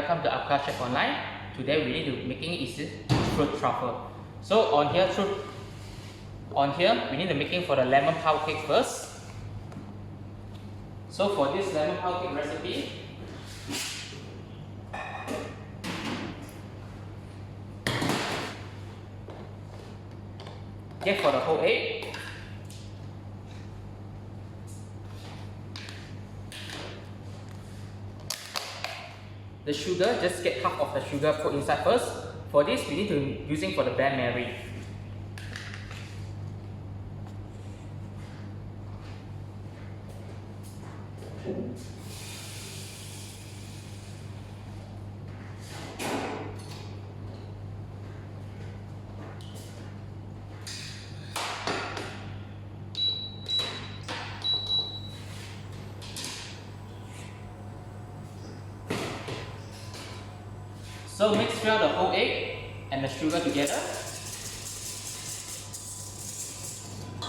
welcome to APCA Chef Online. Today we need to making is fruit truffle. So on here we need to making for the lemon pound cake first. So for this lemon pound cake recipe, get for the whole egg. The sugar, just get half of the sugar put inside first. For this, we need to using for the Ben Mary. So mix well the whole egg and the sugar together.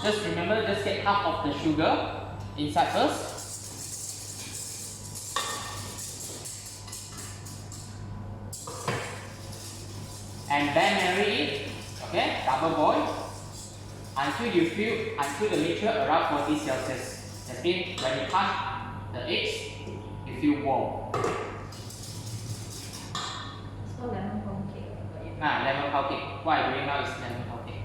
Just remember, just get half of the sugar inside first. And then marry it, okay, double boil until the mixture around 40 Celsius. That means when you touch the eggs, you feel warm. Lemon pound cake. Lemon pound cake. What I'm doing now is lemon pound cake.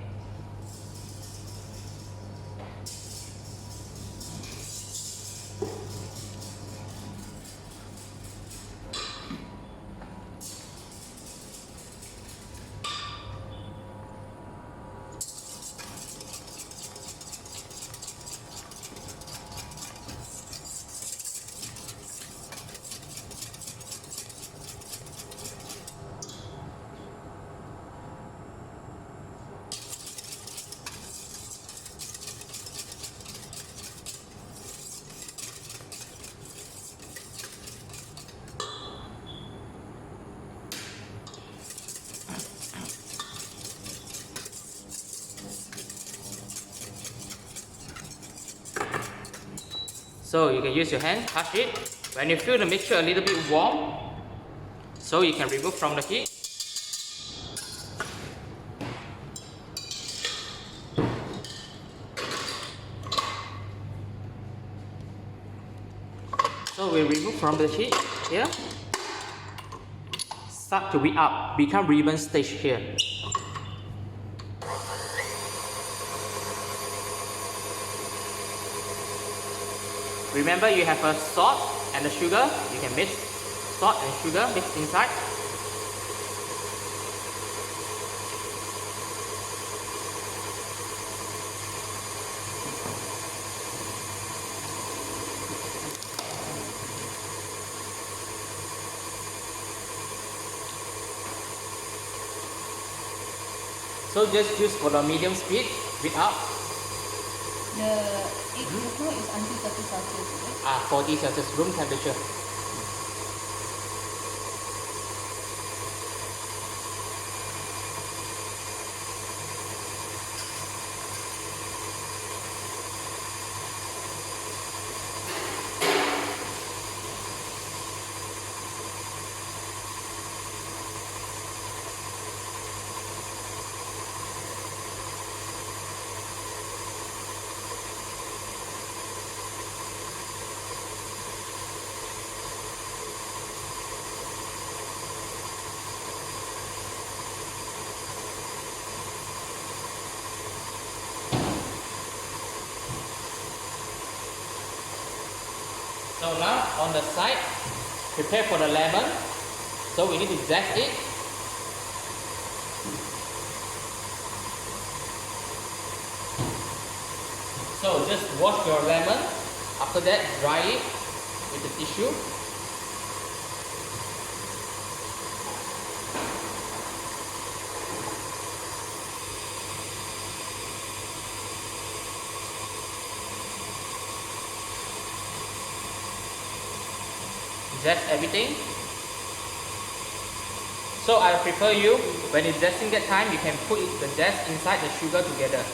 So you can use your hand, touch it. When you feel the mixture a little bit warm, so you can remove from the heat. So we remove from the heat here. Start to heat up, become ribbon stage here. Remember, you have a salt and the sugar. You can mix salt and sugar mixed inside. So just use for the medium speed, heat up. The egg flow is until 30 Celsius, is it? 40 Celsius, room temperature. So now on the side, prepare for the lemon. So we need to zest it. So just wash your lemon. After that, dry it with a tissue. Zest everything. So I prefer you, when it's zesting that time, you can put the zest inside the sugar together.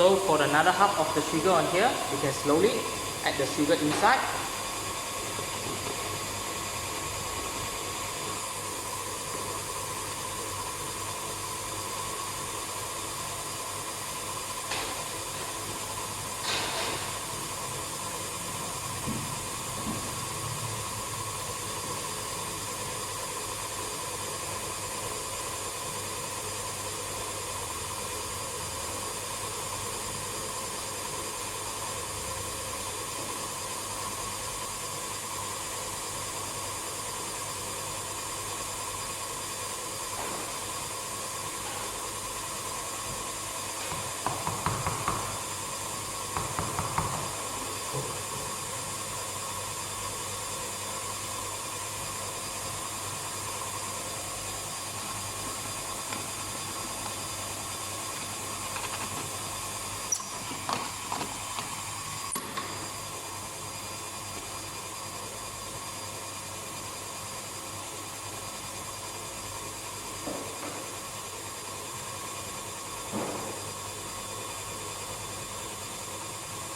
So for another half of the sugar on here, you can slowly add the sugar inside.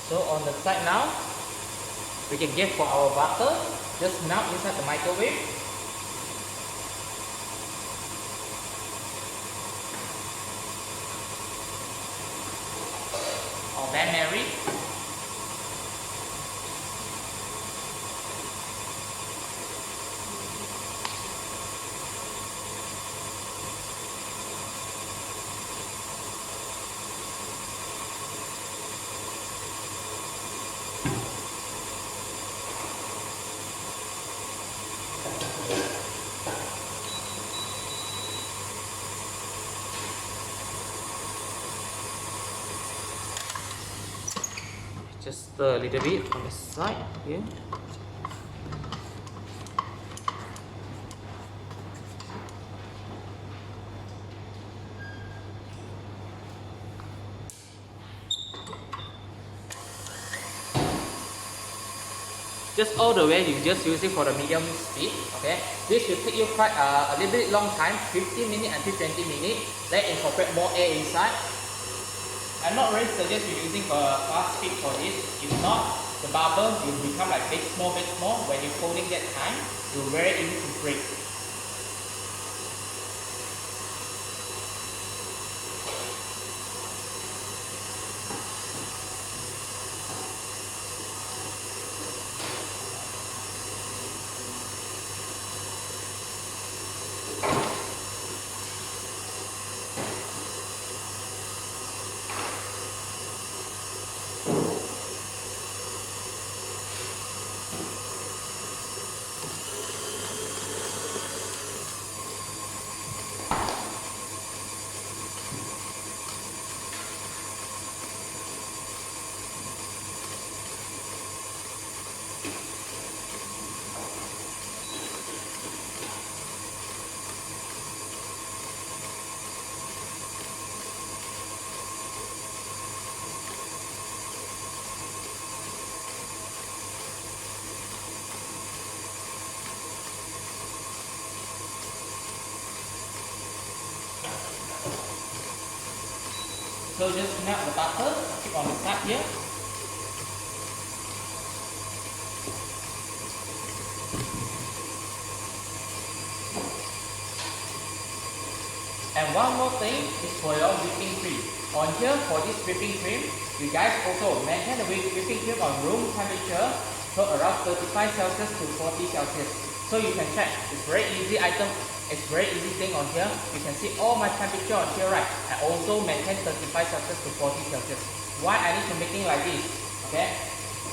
So on the side now, we can get for our butter, just melt inside the microwave. Our Ben Mary. Just stir a little bit on the side here. Just all the way, you just use it for the medium speed. Okay, this will take you quite a little bit long time, 15 minutes until 20 minutes. Then incorporate more air inside. I'm not really suggest you using a fast speed for this. If not, the bubble will become like big small. When you're folding that time, it will very easy to break. So just melt the butter, keep on the side here. And one more thing is for your whipping cream. On here for this whipping cream, you guys also maintain the whipping cream on room temperature, so around 35 Celsius to 40 Celsius. So you can check, it's very easy item. It's very easy thing on here. You can see all my temperature on here, right? I also maintain 35 Celsius to 40 Celsius. Why I need to making like this? Okay.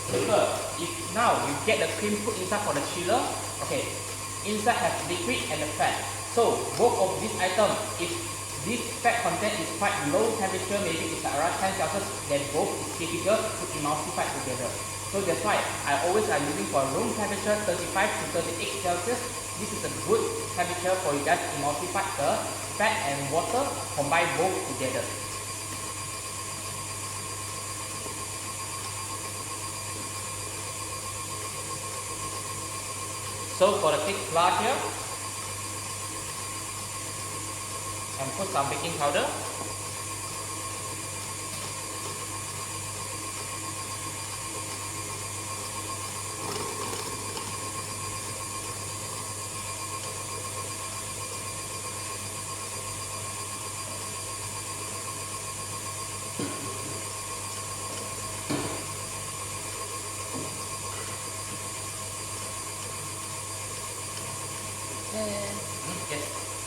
Because if now you get the cream put inside for the chiller, okay, inside has liquid and the fat. So both of these items, if this fat content is quite low temperature, maybe it's around 10 Celsius, then both is difficult to emulsify together. So that's why I always are using for room temperature 35 to 38 Celsius. This is a good temperature for you guys to emulsify the fat and water, combine both together. So for the cake flour here, and put some baking powder.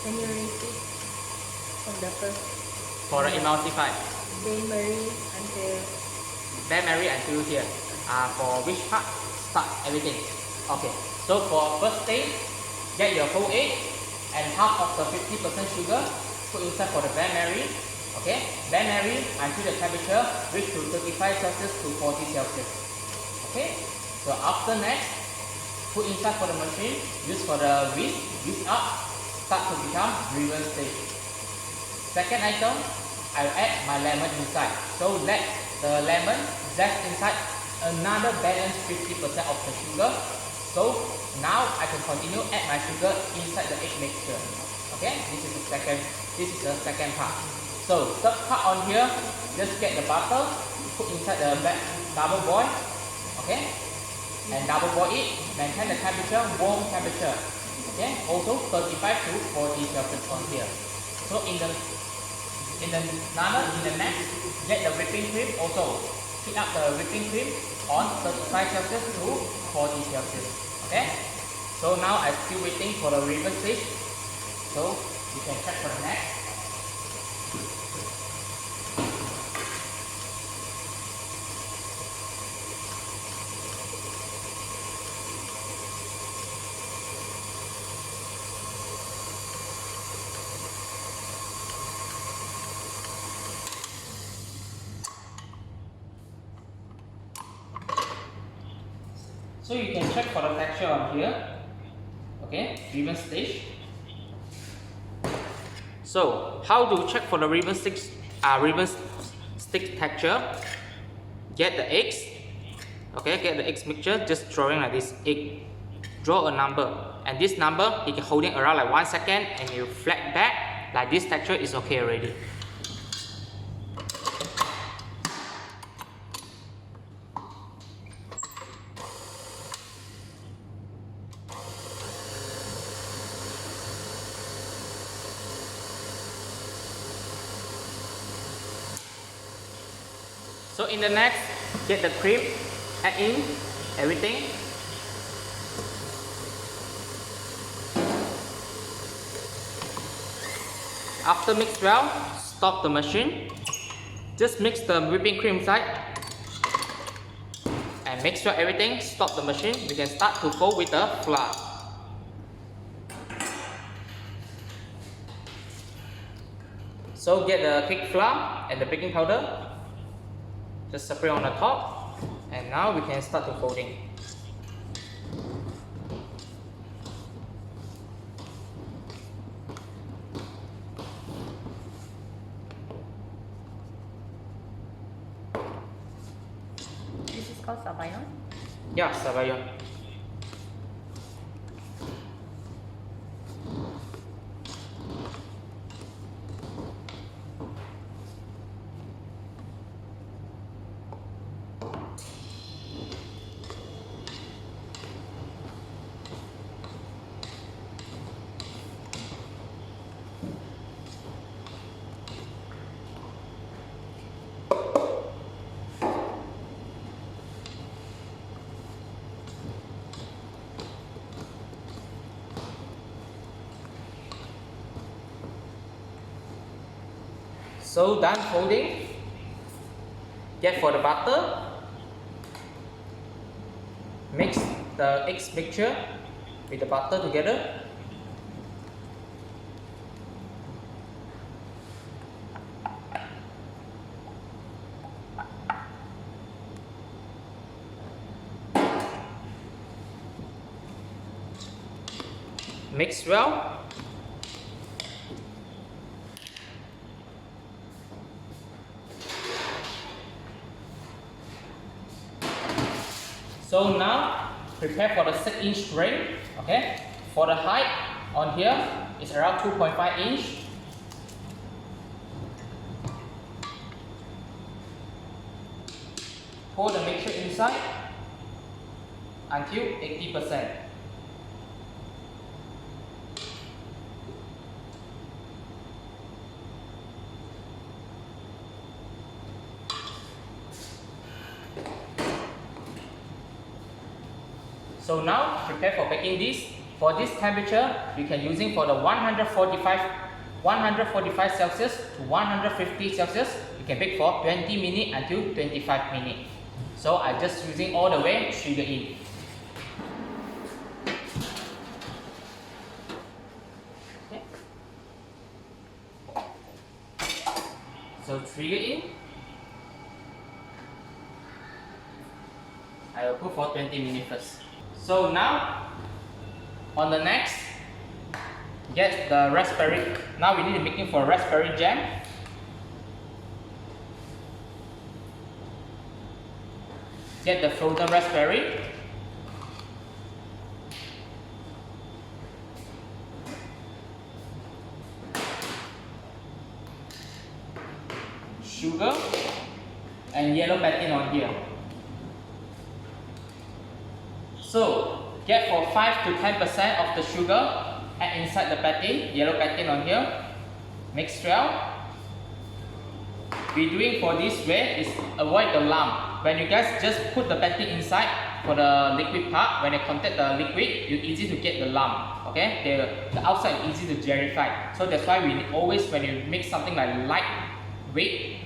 Can you repeat from the first? For the emulsify. Bain-marie until. Bain-marie until here. For which part? Start everything. Okay. So for first stage, get your whole egg and half of the 50% sugar. Put inside for the bain-marie. Okay. Bain-marie until the temperature reach to 35 Celsius to 40 Celsius. Okay. So after next, put inside for the machine. Use for the whisk up. Start to become ribbon stage. Second item, I'll add my lemon inside. So let the lemon zest inside another balanced 50% of the sugar. So now I can continue add my sugar inside the egg mixture. Okay, this is the second part. So third part on here, just get the butter, put inside the double boil. Okay, and double boil it, maintain the temperature, warm temperature. Okay, also 35 to 40 Celsius on here. So in the next, get the whipping cream also. Heat up the whipping cream on 35 Celsius to 40 Celsius. Okay. So now I'm still waiting for the ribbon stage. So you can check for the next. So you can check for the texture on here. Okay, ribbon stage. So how to check for the ribbon stick texture? Get the eggs. Okay, get the eggs mixture. Just drawing like this egg. Draw a number, and this number you can hold it around like 1 second, and you flat back like this texture is okay already. So in the next, get the cream, add in everything. After mix well, stop the machine. Just mix the whipping cream inside and mix well everything. Stop the machine. We can start to fold with the flour. So get the thick flour and the baking powder. Just spray on the top, and now we can start to folding. This is called sabayon? Yeah, sabayon. So done folding. Get for the butter. Mix the eggs mixture with the butter together. Mix well. So now prepare for the 6-inch tray. Okay, for the height on here is around 2.5 inch. Pour the mixture inside until 80%. So now prepare for baking this For this temperature, you can using for the 145 Celsius to 150 Celsius. You can bake for 20 minutes until 25 minutes. So I just using all the way sugar in. Okay. So trigger in. I will put for 20 minutes first. So now, on the next, get the raspberry. Now we need to make it for raspberry jam. Get the frozen raspberry. Sugar and yellow patin on here. So get for 5 to 10% of the sugar, add inside the patin, yellow patin on here. Mix well. We doing for this way is avoid the lump. When you guys just put the patin inside for the liquid part, when you contact the liquid, you easy to get the lump. Okay, the outside is easy to gellify. So that's why we always, when you mix something like lightweight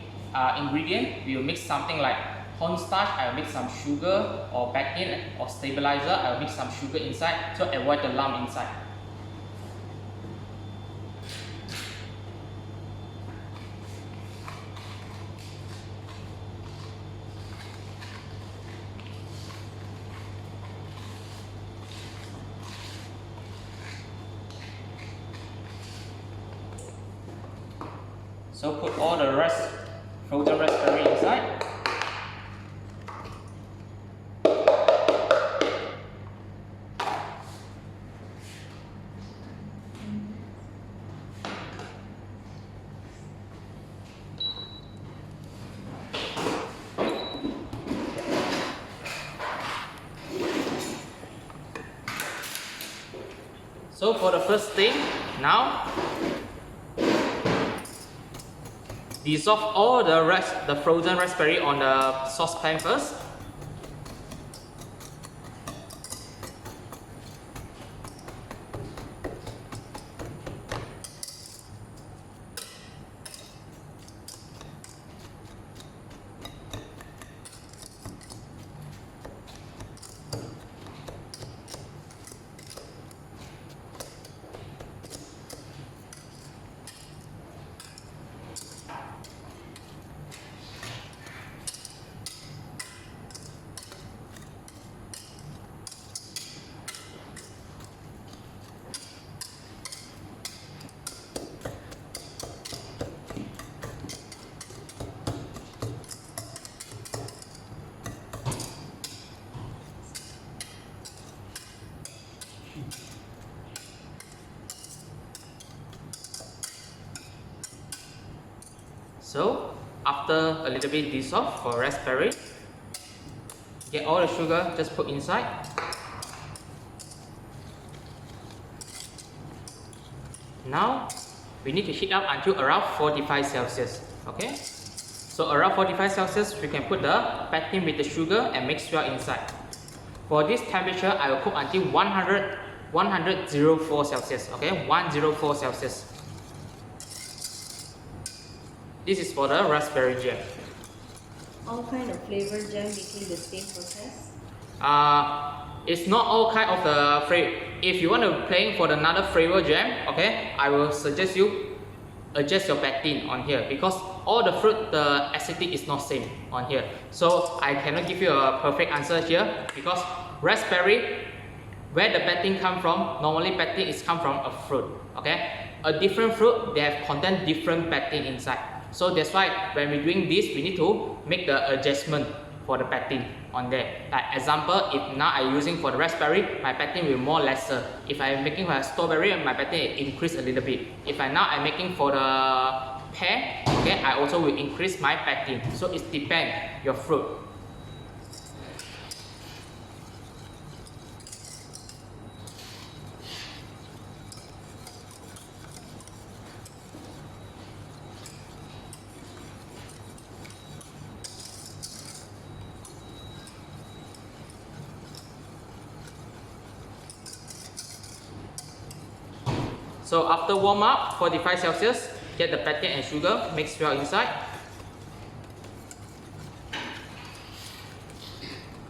ingredient, we will mix something like cornstarch. I will mix some sugar or patin or stabilizer. I will mix some sugar inside, so avoid the lump inside. So put all the frozen raspberry inside. So for the first thing, now dissolve all the frozen raspberry on the saucepan first. So after a little bit dissolve for raspberry, get all the sugar, just put inside. Now we need to heat up until around 45 Celsius. Okay, so around 45 Celsius we can put the patin with the sugar and mix well inside. For this temperature I will cook until 104 Celsius. Okay, 104 Celsius. This is for the raspberry jam. All kind of flavor jam making the same process? It's not all kind of the flavor. If you want to play for another flavor jam, okay, I will suggest you adjust your patin on here, because all the fruit, the acidity is not same on here. So I cannot give you a perfect answer here, because raspberry, where the patin come from, normally patin is come from a fruit. Okay, a different fruit, they have contain different patin inside. So that's why when we're doing this, we need to make the adjustment for the patin on there. Like example, if now I'm using for the raspberry, my patin will more lesser. If I'm making for a strawberry, my patin increase a little bit. If I'm making for the pear, okay, I also will increase my patin. So it depends your fruit. So after warm up, 45 Celsius, get the pectin and sugar, mix well inside.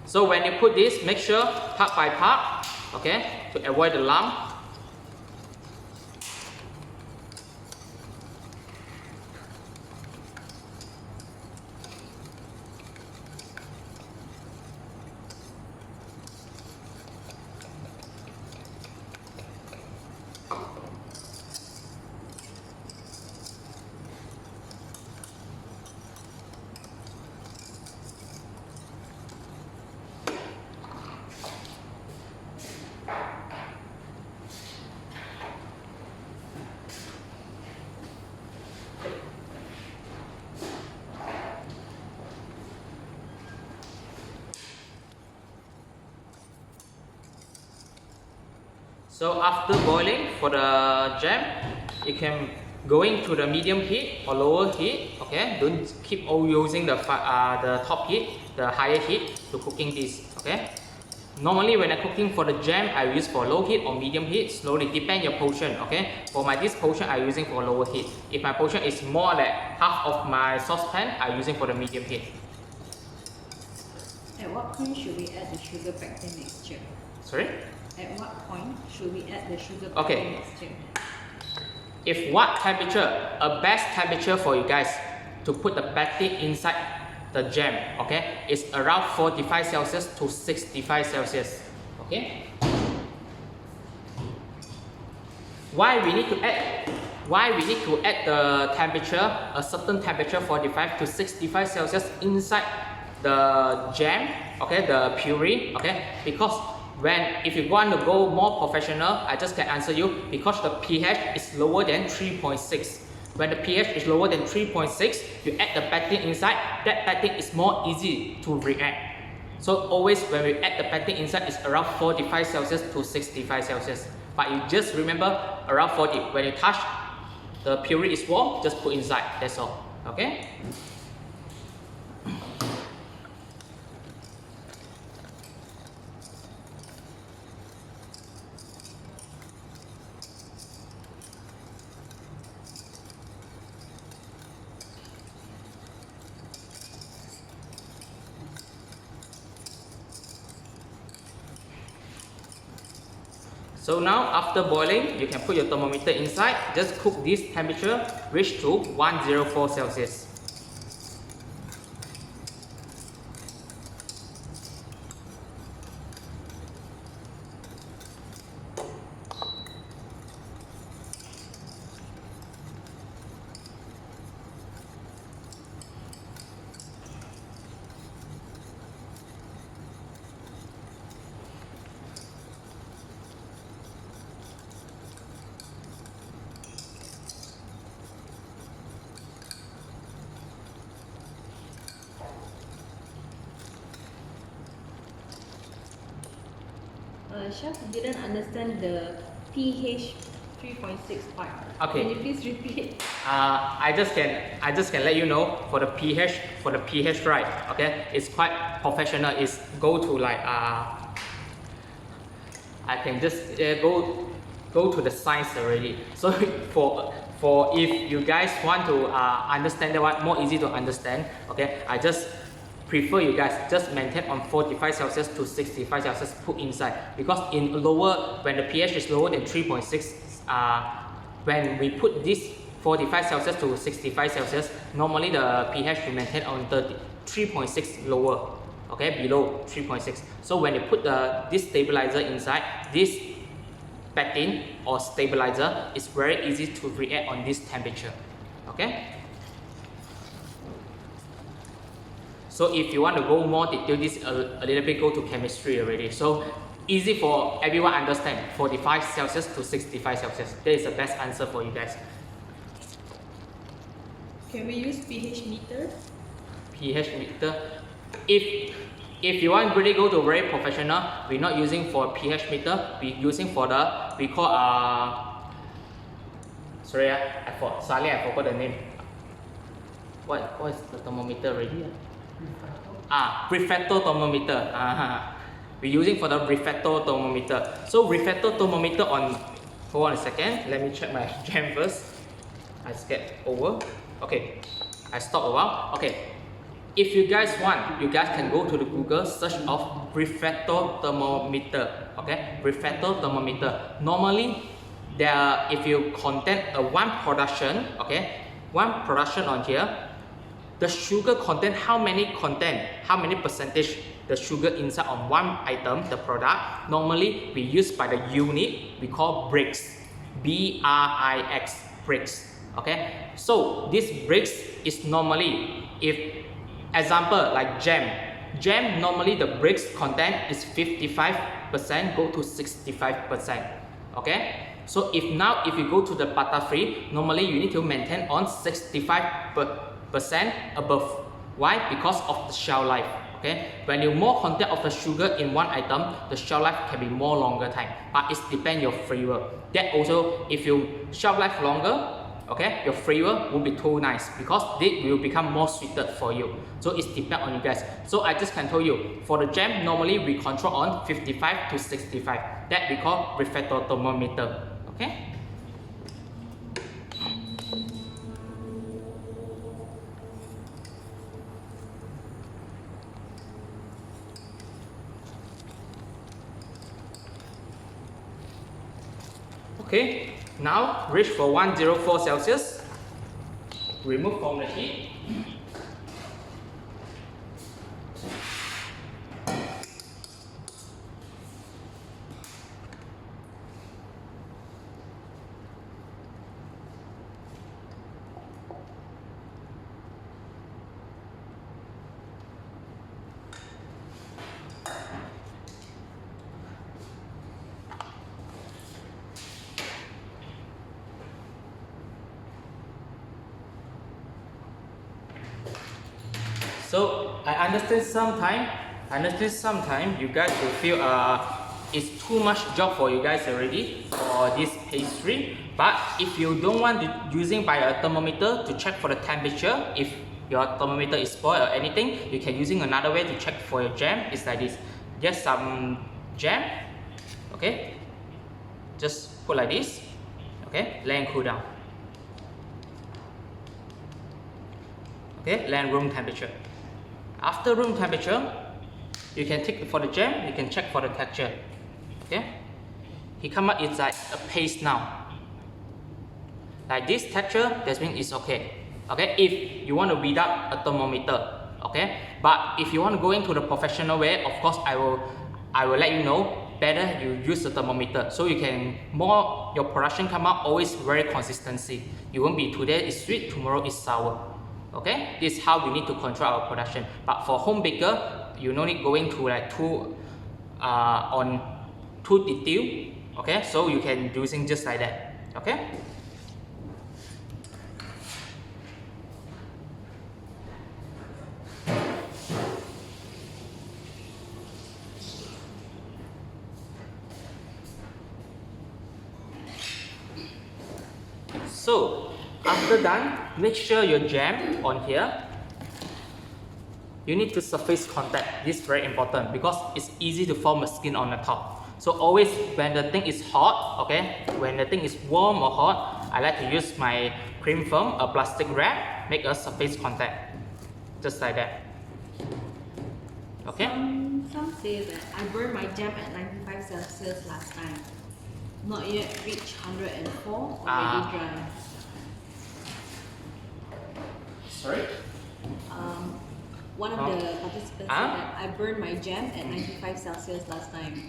So when you put this, make sure part by part, okay, to avoid the lump. So after boiling for the jam, you can go into the medium heat or lower heat. Okay, don't keep using the top heat, the higher heat to cooking this. Okay. Normally when I'm cooking for the jam, I use for low heat or medium heat. Slowly depend your portion. Okay. For this portion, I'm using for lower heat. If my portion is more like half of my saucepan, I'm using for the medium heat. At what point should we add the sugar pectin mixture? Sorry. At what point should we add the sugar pectin Okay. mixture? If what temperature, a best temperature for you guys to put the pectin inside the jam, okay, is around 45 Celsius to 65 Celsius, okay. Why we need to add the temperature, a certain temperature 45 to 65 Celsius inside the jam, okay, the puree, okay, because if you want to go more professional, I just can answer you, because the pH is lower than 3.6. When the pH is lower than 3.6, you add the pectin inside, that pectin is more easy to react. So always when we add the pectin inside, it's around 45 Celsius to 65 Celsius. But you just remember around 40. When you touch, the puree is warm, just put inside, that's all, okay? So now after boiling, you can put your thermometer inside. Just cook this temperature reach to 104 Celsius. Chef didn't understand the pH 3.6 part. Okay. Can you please repeat? I just can let you know for the pH right. Okay, it's quite professional. It's go to like I can just go to the science already. So for if you guys want to understand that one more easy to understand. Okay, I just prefer you guys just maintain on 45 Celsius to 65 Celsius put inside, because when the pH is lower than 3.6, when we put this 45 Celsius to 65 Celsius, normally the pH will maintain on 3.6 lower, okay, below 3.6. So when you put this stabilizer inside, this pectin or stabilizer is very easy to react on this temperature, okay. So if you want to go more detail, this a little bit go to chemistry already. So easy for everyone understand, 45 Celsius to 65 Celsius. That is the best answer for you guys. Can we use pH meter? pH meter. If you want really go to very professional, we're not using for pH meter. We're using for we call sorry, I forgot the name. What is the thermometer already? Refractor thermometer. We're using for the refractor thermometer. So refractor thermometer Hold on a second, let me check my jam first. I skipped over. Okay, I stop a while. Okay, if you guys want, you guys can go to the Google search of refractothermometer. Okay, refractothermometer. Normally, if you content one production, okay, one production on here, the sugar content, how many percentage the sugar inside on one item, the product, normally we use by the unit, we call brix, B-R-I-X, brix. Okay, so this brix is normally, if example like jam normally the brix content is 55% go to 65%. Okay, so if you go to the butter free, normally you need to maintain on 65% above. Why? Because of the shelf life. Okay, when you more content of the sugar in one item, the shelf life can be more longer time, but it depends your flavor. That also, if you shelf life longer, okay, your flavor will be too nice because it will become more sweeter for you. So it depends on you guys. So I just can tell you, for the jam, normally we control on 55 to 65. That we call refractothermometer. Okay. Okay, now reach for 104 Celsius. Remove from the heat. So I understand sometime you guys will feel it's too much job for you guys already for this pastry. But if you don't want using by a thermometer to check for the temperature, if your thermometer is spoiled or anything, you can using another way to check for your jam. It's like this. Just some jam. Okay. Just put like this. Okay. Let it cool down. Okay. Let room temperature. After room temperature, you can take for the jam, you can check for the texture. Okay? He come up, it's like a paste now. Like this texture, that means it's okay. Okay? If you want to without a thermometer. Okay? But if you want to go into the professional way, of course I will let you know, better you use the thermometer. So you can your production come out always very consistency. You won't be today is sweet, tomorrow is sour. Okay, this is how we need to control our production. But for home baker, you no need going to like too detail. Okay, so you can using just like that. Okay. So after done, make sure your jam on here, you need to surface contact. This is very important because it's easy to form a skin on the top. So always when the thing is hot, okay, when the thing is warm or hot, I like to use my cream foam, a plastic wrap, make a surface contact. Just like that. Okay? Some say that I burned my jam at 95 Celsius last time. Not yet reached 104, already dry. Sorry? One of the participants said that I burned my jam at 95 Celsius last time.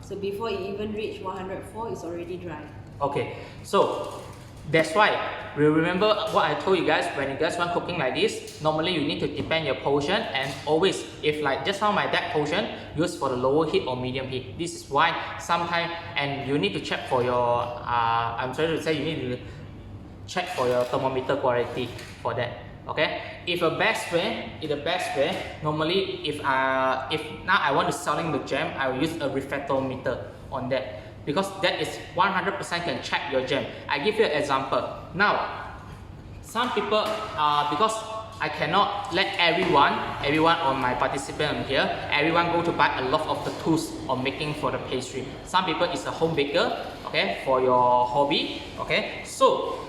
So before it even reached 104, it's already dry. Okay, so that's why we remember what I told you guys. When you guys want cooking like this, normally you need to depend your portion, and always, if like just now my that portion, use for the lower heat or medium heat. This is why sometimes, and you need to check for your I'm sorry to say, you need to check for your thermometer quality for that. Okay, if the best way, normally if now I want to selling the jam, I will use a refractometer on that, because that is 100% can check your jam. I give you an example. Now, some people because I cannot let everyone on my participant here, everyone go to buy a lot of the tools of making for the pastry. Some people is a home baker, okay, for your hobby, okay. So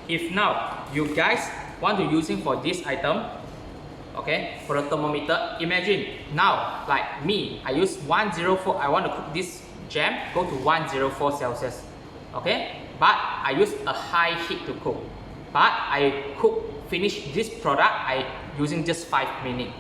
if now you guys want to using for this item, okay, for the thermometer, imagine now like me, I use 104, I want to cook this jam, go to 104 Celsius, okay, but I use a high heat to cook, but I finish this product I using just 5 minutes,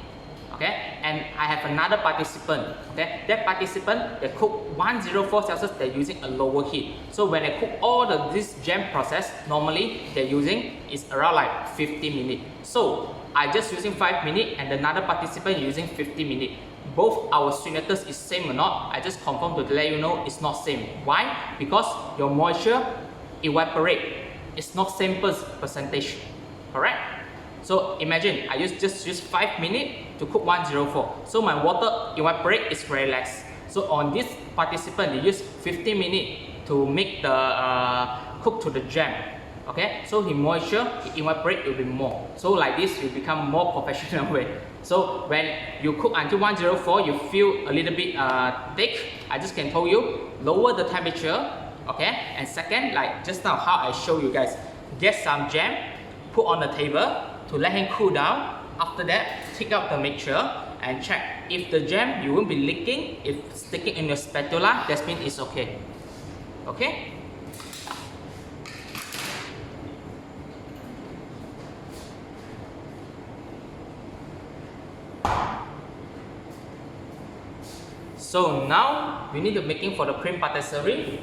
okay. And I have another participant, okay, that participant they cook 104 Celsius, they're using a lower heat. So when I cook all this jam process, normally they're using is around like 50 minutes. So I just using 5 minutes and another participant using 50 minutes. Both our sweetness is same or not, I just confirm to let you know it's not same. Why? Because your moisture evaporate, it's not same percentage, correct? So imagine I just use 5 minutes to cook 104. So my water evaporate is very less. So on this participant, they use 50 minutes to make the cook to the jam. Okay, so the moisture evaporate will be more. So like this, you become more professional way. So when you cook until 104, you feel a little bit thick. I just can tell you, lower the temperature. Okay, and second, like just now how I show you guys, get some jam, put on the table to let him cool down. After that, take out the mixture and check if the jam you won't be leaking. If sticking in your spatula, that means it's okay. Okay. So now we need to making for the cream patisserie.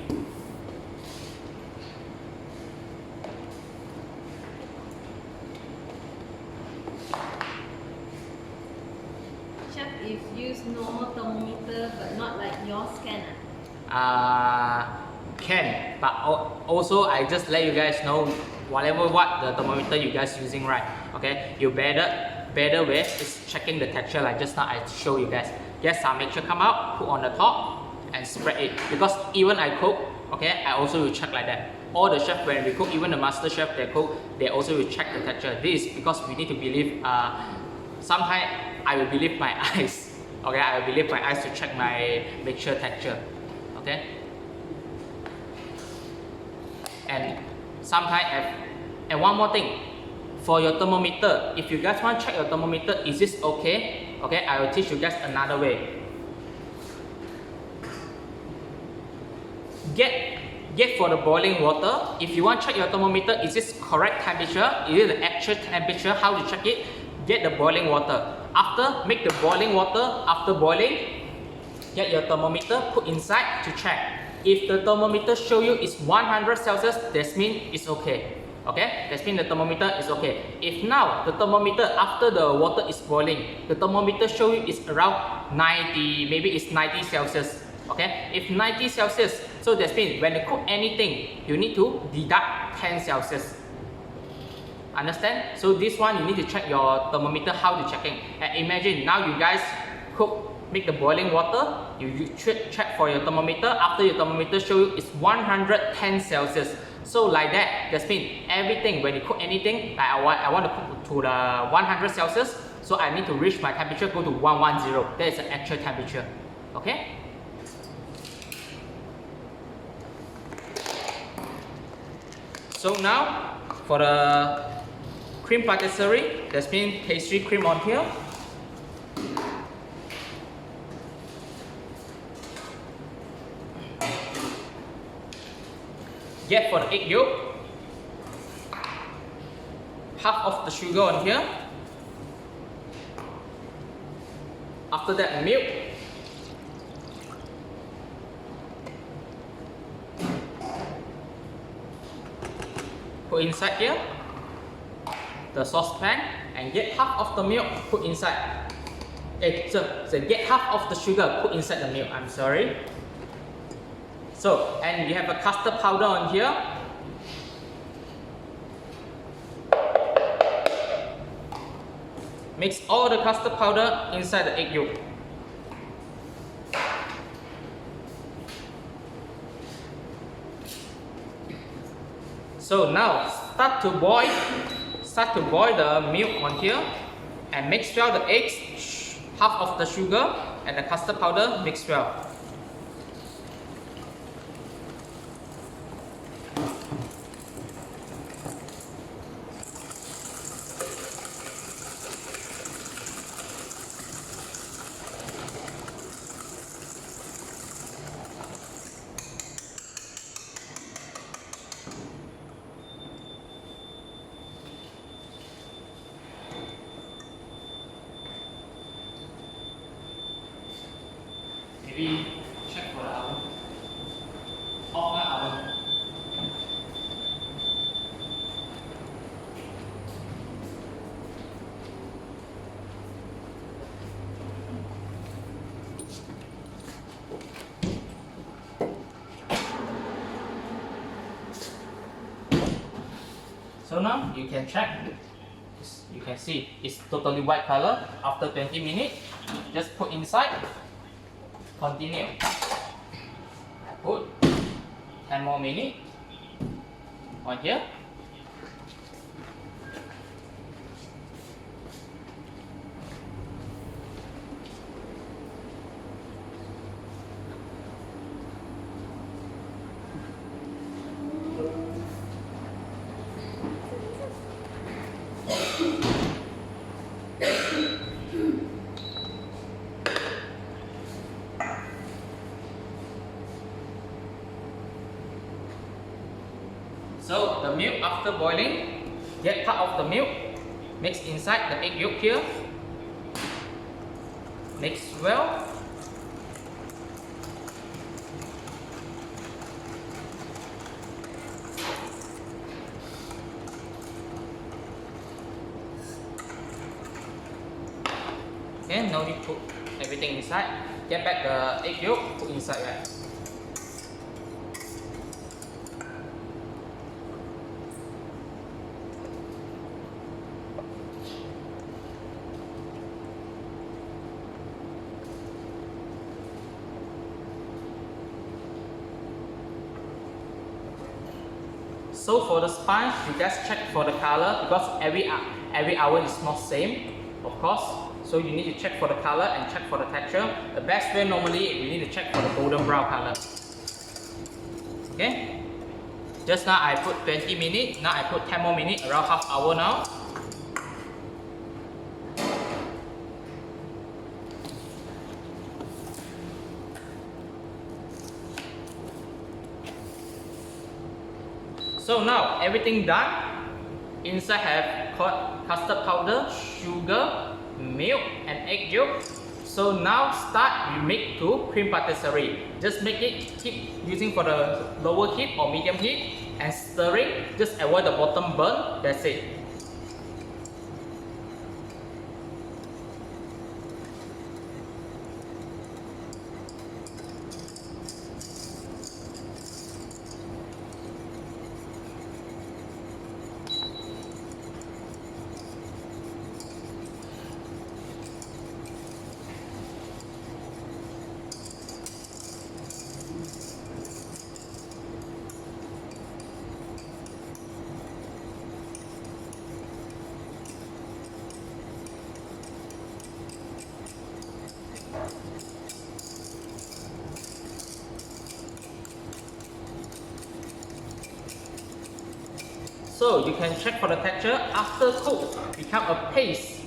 Chef, if use normal thermometer but not like yours can? Can, but also I just let you guys know whatever what the thermometer you guys using, right? Okay, you better way is checking the texture like just now I show you guys. Get some mixture come out, put on the top and spread it. Because even I cook, okay, I also will check like that. All the chef when we cook, even the master chef they cook, they also will check the texture. This is because we need to believe. Sometimes I will believe my eyes. Okay, I will believe my eyes to check my mixture texture. Okay. And sometimes, and one more thing, for your thermometer, if you guys want to check your thermometer, is this okay? Okay, I will teach you guys another way. Get for the boiling water. If you want to check your thermometer, is this correct temperature? Is it the actual temperature? How to check it? Get the boiling water. After, make the boiling water. After boiling, get your thermometer, put inside to check. If the thermometer show you is 100 Celsius, that means it's okay. Okay, that means the thermometer is okay. If now the thermometer after the water is boiling, the thermometer show you is around 90, maybe it's 90 Celsius. Okay, if 90 Celsius, so that means when you cook anything, you need to deduct 10 Celsius. Understand? So this one you need to check your thermometer how to checking. And imagine now you guys cook, make the boiling water, you check for your thermometer. After your thermometer show you is 110 Celsius. So like that means everything when you cook anything, like I want to cook to the 100 Celsius, so I need to reach my temperature go to 110. That is the actual temperature. Okay. So now for the cream patisserie, that means pastry cream on here. Get for the egg yolk, half of the sugar on here. After that, milk. Put inside here the saucepan and get half of the milk put inside. So get half of the sugar put inside the milk. I'm sorry. So, and you have a custard powder on here. Mix all the custard powder inside the egg yolk. So now start to boil start to boil the milk on here and mix well the eggs, half of the sugar and the custard powder, mix well. Maybe check for the oven. Off the oven. So now you can check. You can see it's totally white color. After 20 minutes, just put inside. Continue. Put 10 more minutes on here. So the milk after boiling, get part of the milk, mix inside the egg yolk here, mix well. Okay, now you put everything inside. Get back the egg yolk, put inside right. So for the sponge, you just check for the color because every hour is not same, of course. So you need to check for the color and check for the texture. The best way normally we need to check for the golden brown color. Okay. Just now I put 20 minutes. Now I put 10 more minutes, around half hour now. So now everything done. Inside have custard powder, sugar, milk and egg yolk. So now start you make to cream patisserie. Just make it, keep using for the lower heat or medium heat and stirring. Just avoid the bottom burn. That's it. So you can check for the texture. After cook, become a paste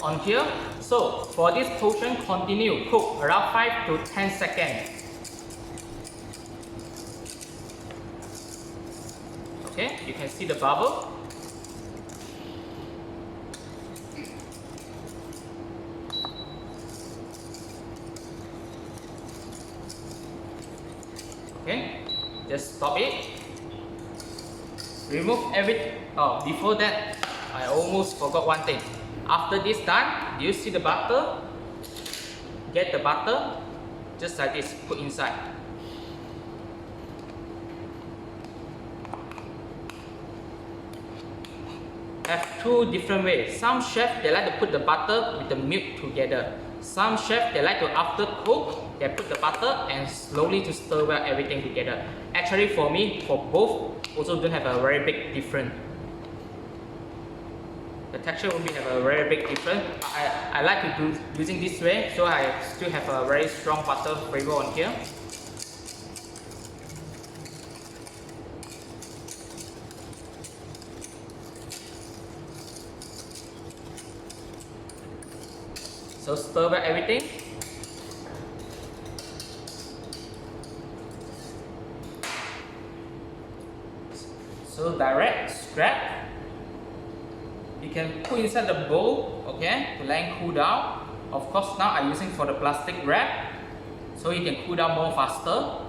on here. So for this portion, continue cook around 5 to 10 seconds. Okay, you can see the bubble. Okay, just stop it. Remove everything. Oh, before that, I almost forgot one thing. After this done, do you see the butter? Get the butter, just like this, put inside. Have two different ways. Some chefs, they like to put the butter with the milk together. Some chefs, they like to after cook, they put the butter and slowly to stir well everything together. Actually for me, for both, also don't have a very big difference. the texture will be have a very big difference. I like to do using this way, so I still have a very strong butter flavor on here. So stir back everything. So direct scrap, you can put inside the bowl, okay, to let it cool down. Of course, now I'm using for the plastic wrap, so you can cool down more faster.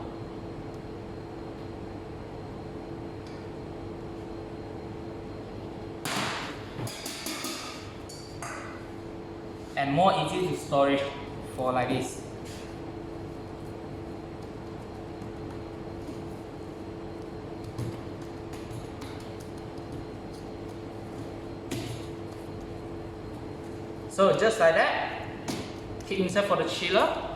And more easy to storage for like this. So just like that, keep inside for the chiller.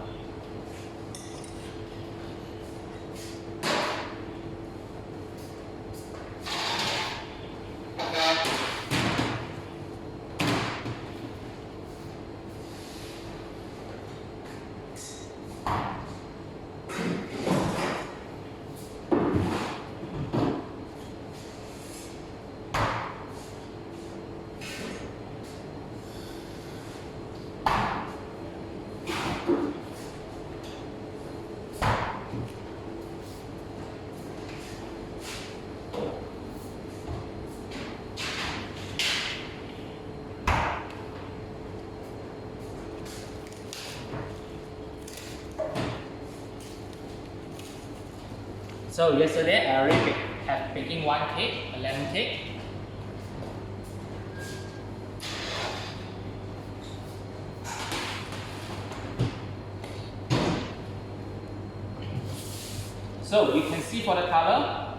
So yesterday I already have baking one cake, a lemon cake. So you can see for the color,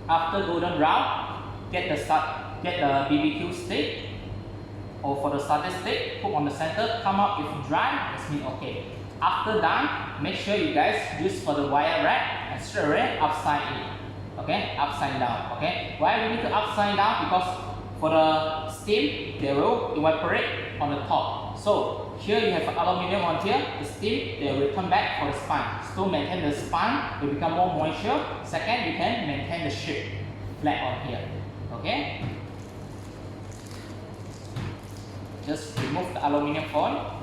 after golden brown, get the BBQ stick, or for the starter stick, put on the center, come out if dry, that's mean okay. After done, make sure you guys use for the wire wrap and straight away upside it. Okay, upside down. Okay, why we need to upside down? Because for the steam, they will evaporate on the top. So here you have aluminum on here, the steam, they will return back for the spine. So to maintain the spine, will become more moisture. Second, you can maintain the shape flat on here. Okay. Just remove the aluminum foil.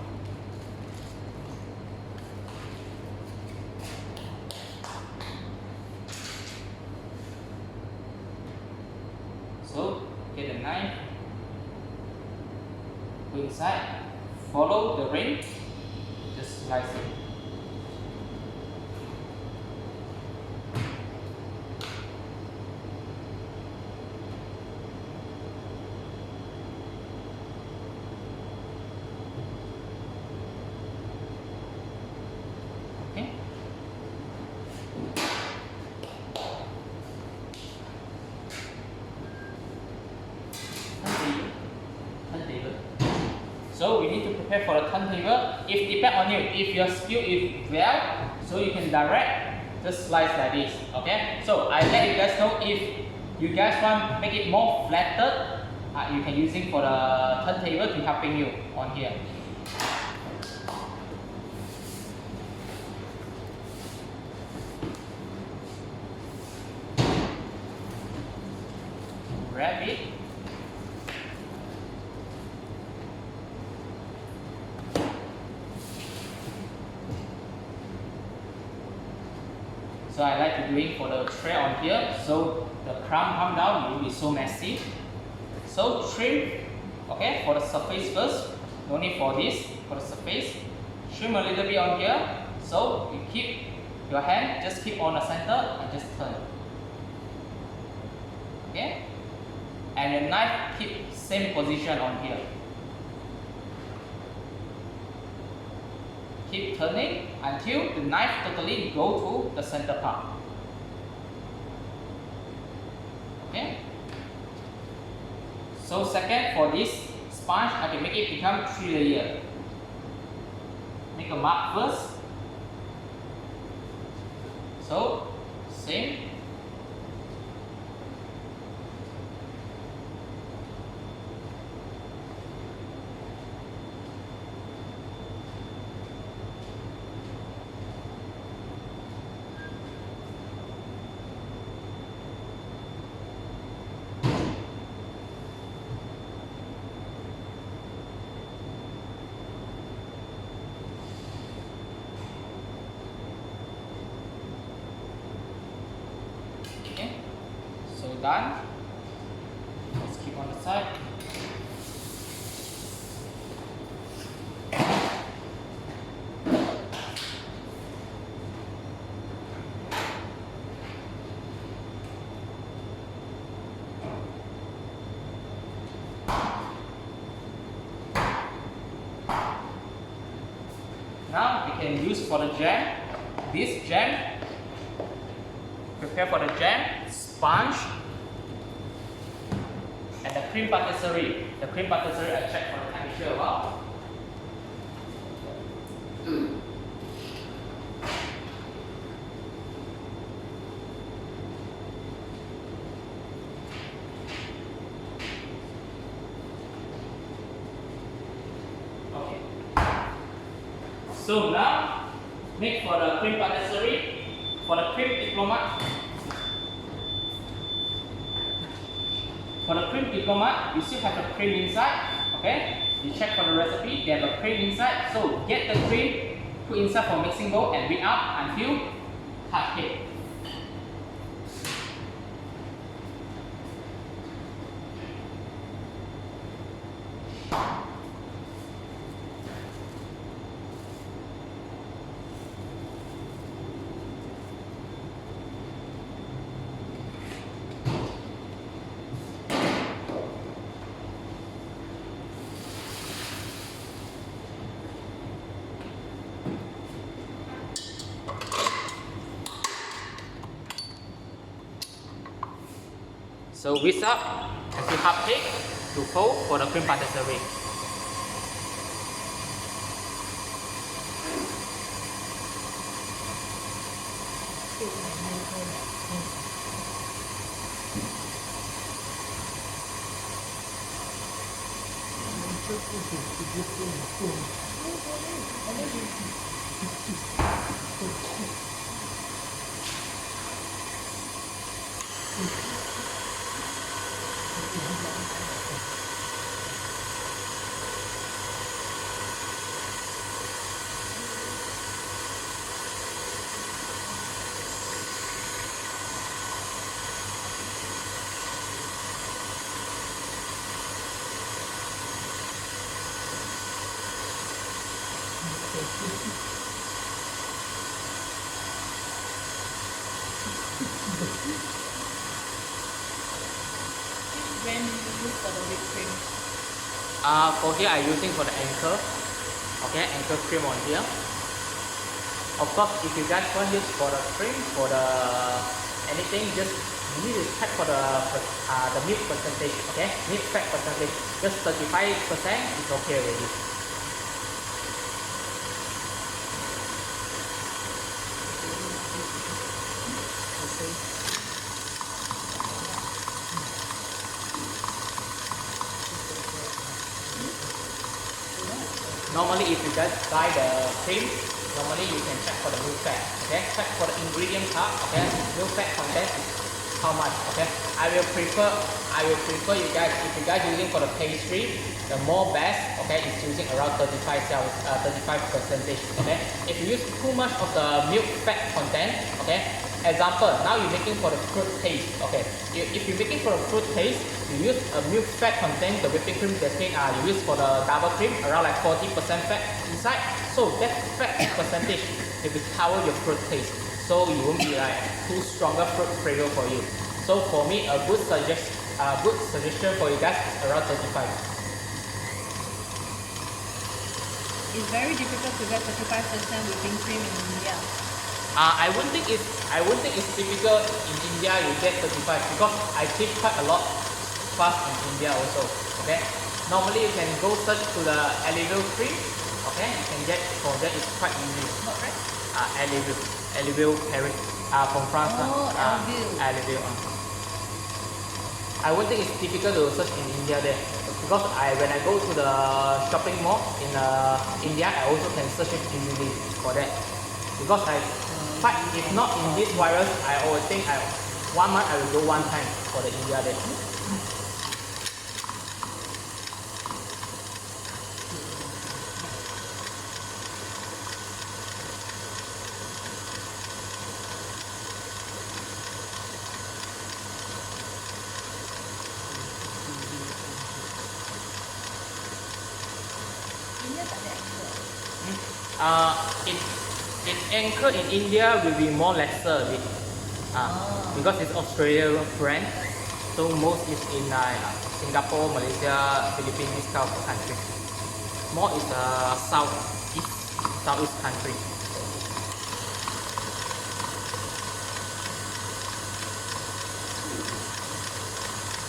So get the knife, put inside, follow the ring, just slice it. Okay. Turntable. So we need to prepare for the turntable. If depend on you, if your skill is well, so you can direct just slice like this. Okay. So I let you guys know if you guys want make it more flattered, you can use it for the turntable to helping you on here. Wrap it. So I like to do it for the tray on here, so the crumb come down, it will be so messy. So trim, okay, for the surface first, no need for this, for the surface. Trim a little bit on here, so you keep your hand, just keep on the center and just turn. Okay? And the knife keep same position on here. Keep turning until the knife totally go to the center part. Okay. So second, for this sponge, I can make it become 3 layer. Make a mark first. So same. done. Let's keep on the side. Now we can use for the jam. This jam, prepare for the jam, sponge, and the cream patisserie. The cream patisserie I check for the temperature as well. Okay. So now, make for the cream patisserie. For the cream diplomat, you still have the cream inside. Okay, you check for the recipe. They have a cream inside. So get the cream, put inside for mixing bowl, and whip up until hard cake. So whisk up until half cake to fold for the cream patisserie. When you use for the whipped cream? For here I'm using for the anchor. Okay, anchor cream on here. Of course, if you guys want use for the cream, for the anything, just you need to check for the milk percentage. Okay, milk fat percentage. Just 35% is okay already. Normally, if you guys buy the cream, normally you can check for the milk fat. Okay, check for the ingredient part. Okay, milk fat content is how much. Okay, I will prefer you guys, if you guys using for the pastry, the more best. Okay, is using around 35%. Okay, if you use too much of the milk fat content. Okay, example, now you're making for the fruit paste. Okay, if you're making for the fruit paste, you use a milk fat content, the whipping cream that you use for the double cream, around like 40% fat inside. So that fat percentage it will cover your fruit taste. So you won't be like too stronger fruit flavor for you. So for me, a good suggestion for you guys is around 35. It's very difficult to get 35% whipping cream in India. I wouldn't think it's typical in India you get 35 because I teach quite a lot fast in India also. Okay, normally you can go search to the Eggless cream. Okay, you can get from there. It's quite easy. What, right? Eggless Paris from France. Oh, Eggless. I wouldn't think it's typical to search in India there because when I go to the shopping mall in India, I also can search it easily for that because if not in this virus, I always think 1 month I will go one time for the India there. it anchor in India will be more lesser a bit. Because it's Australian brand, so most is in Singapore, Malaysia, Philippines, this kind of country. More is Southeast country.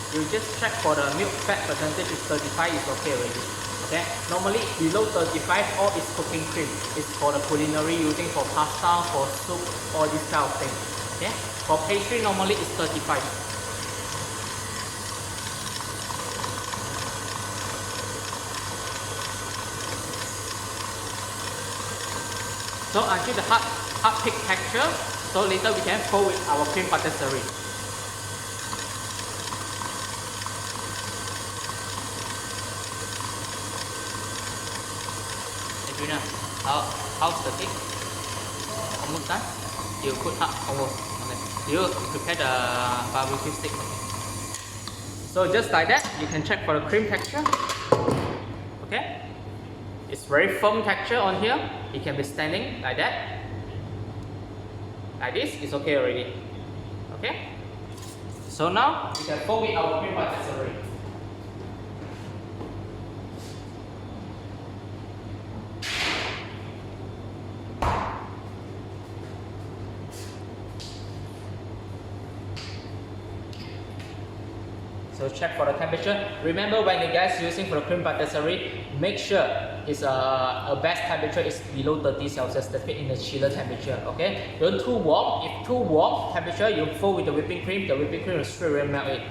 You just check for the milk fat percentage is 35 is okay already. Okay, normally below 35 all is cooking cream. It's for the culinary using for pasta, for soup, all this kind of thing. Okay, for pastry normally it's 35. So until the hard thick texture, so later we can fold with our cream patisserie. Adriana, how's the cake? Almost done? You put almost. Okay. You prepare the barbecue stick. So just like that, you can check for the cream texture. Okay? It's very firm texture on here. It can be standing like that. Like this, it's okay already. Okay? So now we can fold with our cream patisserie. So check for the temperature. Remember when you guys using for the cream patisserie, make sure it's a best temperature is below 30 Celsius. That's in the chiller temperature. Okay, don't too warm. If too warm temperature, you fold with the whipping cream. The whipping cream will straight away melt it.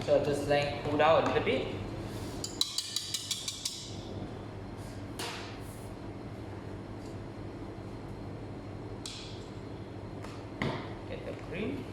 So just like cool down a little bit. Get the cream.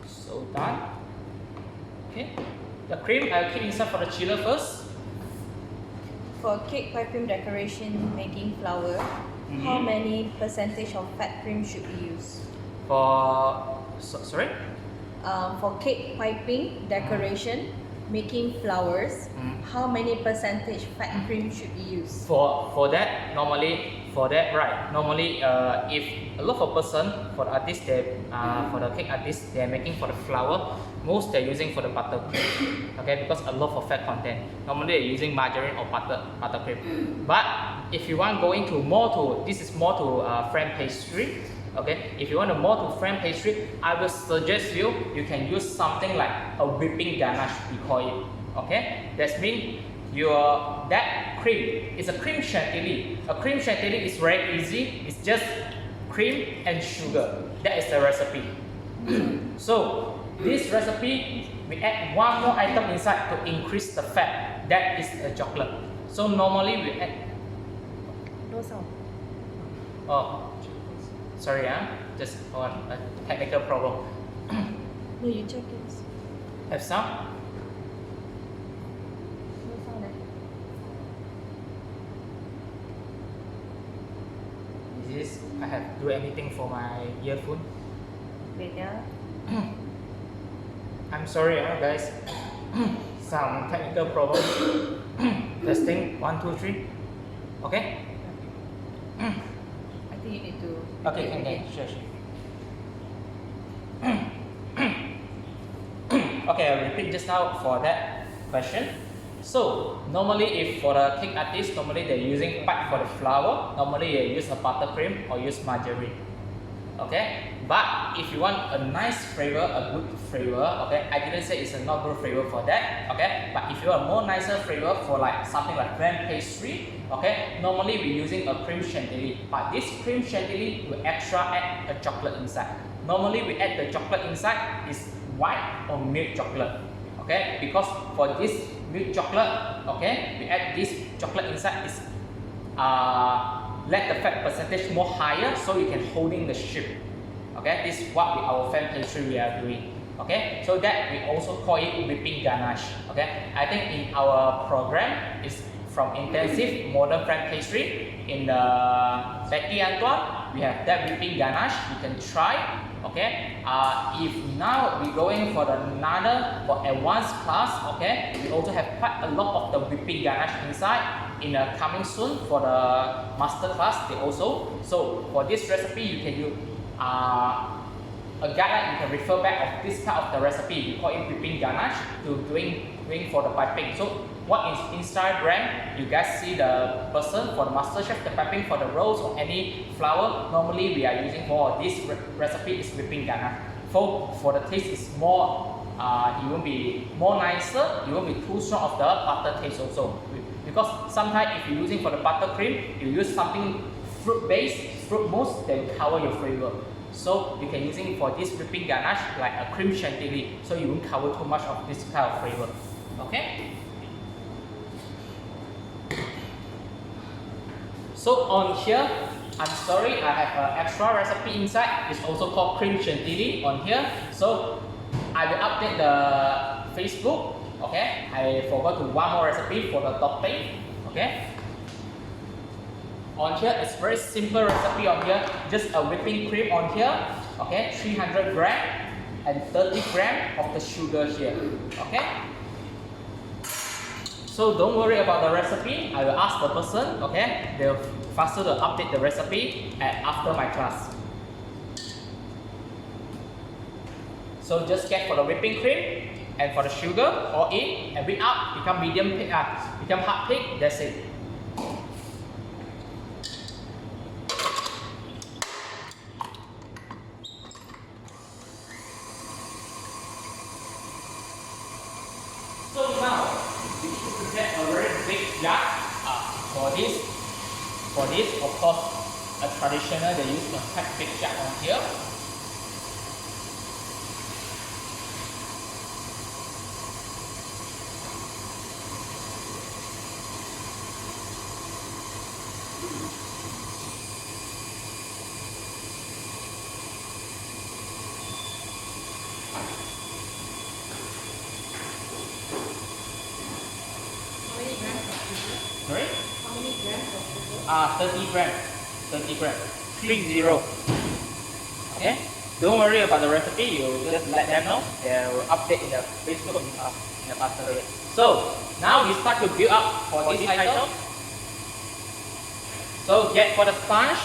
So done. Okay. The cream I'll keep inside for the chiller first. For cake whipped cream decoration making flour, how many percentage of fat cream should be used? Sorry? For cake piping decoration making flowers, how many percentage fat cream should be used? For that normally if a lot of person for the artist for the cake artist they're making for the flour, most they're using for the butter cream. Okay, because a lot of fat content. Normally they're using margarine or butter cream. But if you want going to more to this is more to French pastry. Okay, if you want more to French pastry, I will suggest you can use something like a whipping ganache, we call it. Okay, that means that cream is a cream chantilly. A cream chantilly is very easy. It's just cream and sugar. That is the recipe. So this recipe we add one more item inside to increase the fat. That is a chocolate. So normally we add. No sound. Oh, sorry, just on a technical problem. No, you check it. Have some? No sound. This is I have do anything for my earphone. Wait, yeah. I'm sorry, guys. Some technical problem. Testing 1, 2, 3. Okay. I think you need to. Okay. Sure. Okay, I'll repeat just now for that question. So normally, if for the cake artist, normally they're using pipe for the flour. Normally they use a buttercream or use margarine. Okay, but if you want a nice flavor, a good flavor, okay, I didn't say it's a not good flavor for that, okay, but if you want a more nicer flavor for like something like creme pastry, okay, normally we're using a cream chantilly, but this cream chantilly will extra add a chocolate inside. Normally we add the chocolate inside is white or milk chocolate, okay, because for this milk chocolate, okay, we add this chocolate inside is let the fat percentage more higher so you can holding the shape. Okay, this is what our fan pastry we are doing. Okay, so that we also call it whipping ganache. Okay, I think in our program is from intensive modern fan pastry in the Becky Antoine we have that whipping ganache you can try. Okay, if now we're going for another for advanced class, okay, we also have quite a lot of the whipping ganache inside in coming soon for the master class. They also, so for this recipe you can use a guideline, you can refer back of this kind of the recipe. We call it whipping ganache to doing for the piping. So what is Instagram, you guys see the person for the master chef, the piping for the rolls or any flour, normally we are using for this recipe is whipping ganache. For the taste is more, it will be more nicer, it won't be too strong of the butter taste also. Because sometimes if you're using for the buttercream, you use something fruit based, fruit mousse, they will cover your flavor. So you can using for this whipping ganache like a cream chantilly, so you won't cover too much of this kind of flavor. Okay. So on here, I'm sorry, I have an extra recipe inside. It's also called cream chantilly on here. So I will update the Facebook. Okay, I forgot to one more recipe for the topping. Okay. On here, it's very simple recipe on here. Just a whipping cream on here. Okay, 300 gram and 30 gram of the sugar here. Okay. So don't worry about the recipe. I will ask the person. Okay, they'll faster to update the recipe after my class. So just get for the whipping cream and for the sugar all in and whip up, become medium thick, become hard thick. That's it. So now we need to get a very big jug for this. For this, of course, a traditional they use a quite big jug on here. Sorry? How many grams of sugar? 30 gram. 30 gram. 30. Okay? Don't worry about the recipe, you just let them know. They will update in the Facebook in the faster way. So, now we start to build up for this item. So, get for the sponge,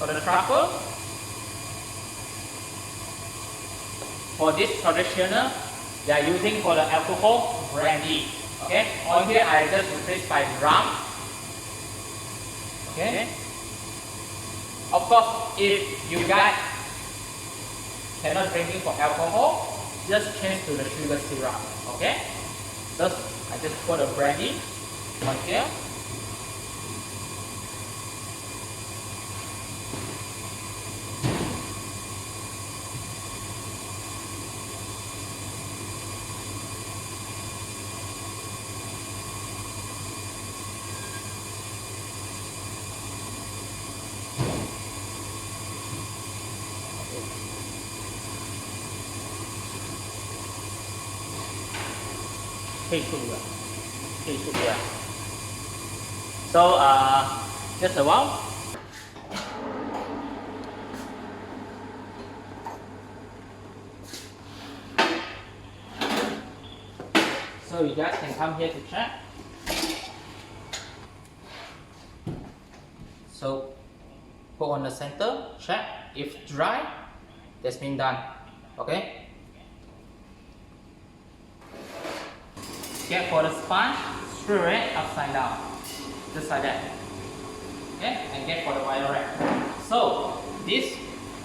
for the truffle. For this traditional, they are using for the alcohol brandy. Okay, on here I just replace by rum. Okay. Of course, if you guys cannot drinking for alcohol, just change to the sugar syrup. Okay. Just I just put a brandy on here. So just a while. So you guys can come here to check. So put on the center, check. If dry, that's been done. Okay? Get for the sponge, screw it upside down. Just like that. Okay? And get for the wire rack. So this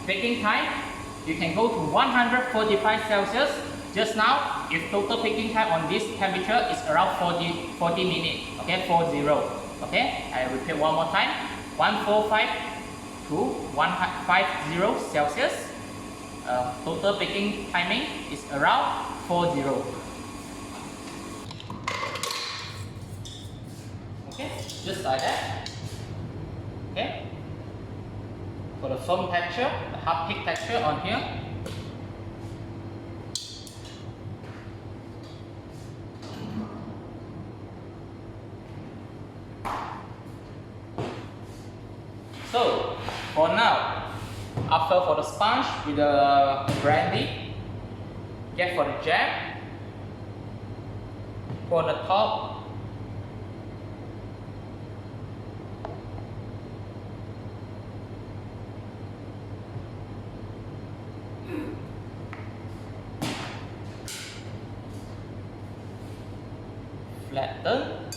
baking time, you can go to 145 Celsius. Just now, if total baking time on this temperature is around 40 minutes. Okay, 40. Okay, I repeat one more time. 145 to 150 Celsius. Total baking timing is around 40. Okay, just like that. Okay. For the foam texture, the hard cake texture on here. So, for now, after for the sponge with the brandy, get for the jam, for the top, flatten,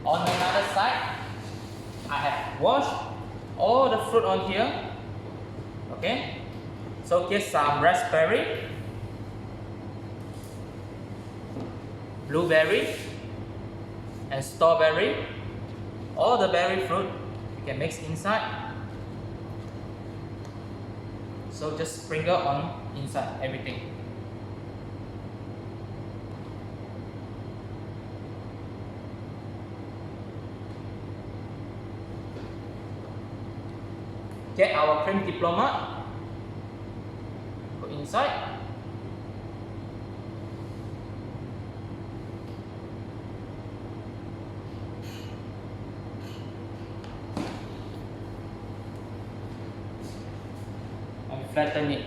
on another side, I have washed all the fruit on here. Okay, so get some raspberry, blueberry, and strawberry. All the berry fruit you can mix inside. So just sprinkle on inside everything. Get our cream diploma, put inside. And flatten it.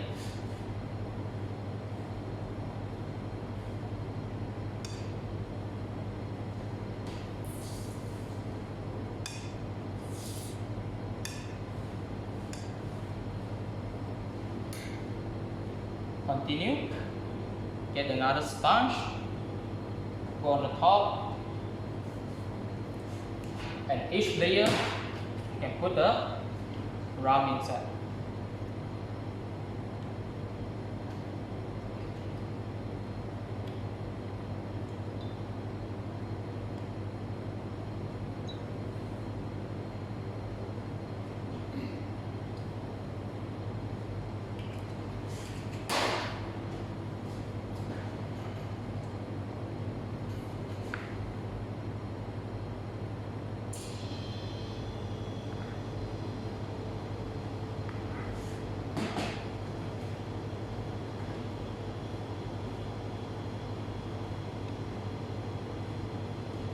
Continue. Get another sponge, go on the top, and each layer you can put the rum inside.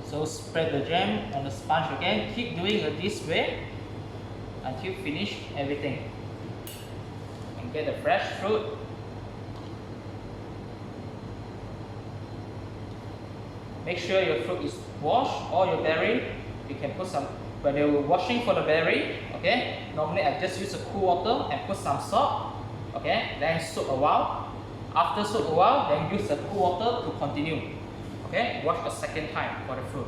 So spread the jam on the sponge again. Keep doing it this way until finish everything. And get the fresh fruit. Make sure your fruit is washed or your berry. You can put some, when you're washing for the berry, okay, normally I just use a cool water and put some salt, okay, then soak a while. After soak a while, then use the cool water to continue. Okay, wash a second time for the fruit.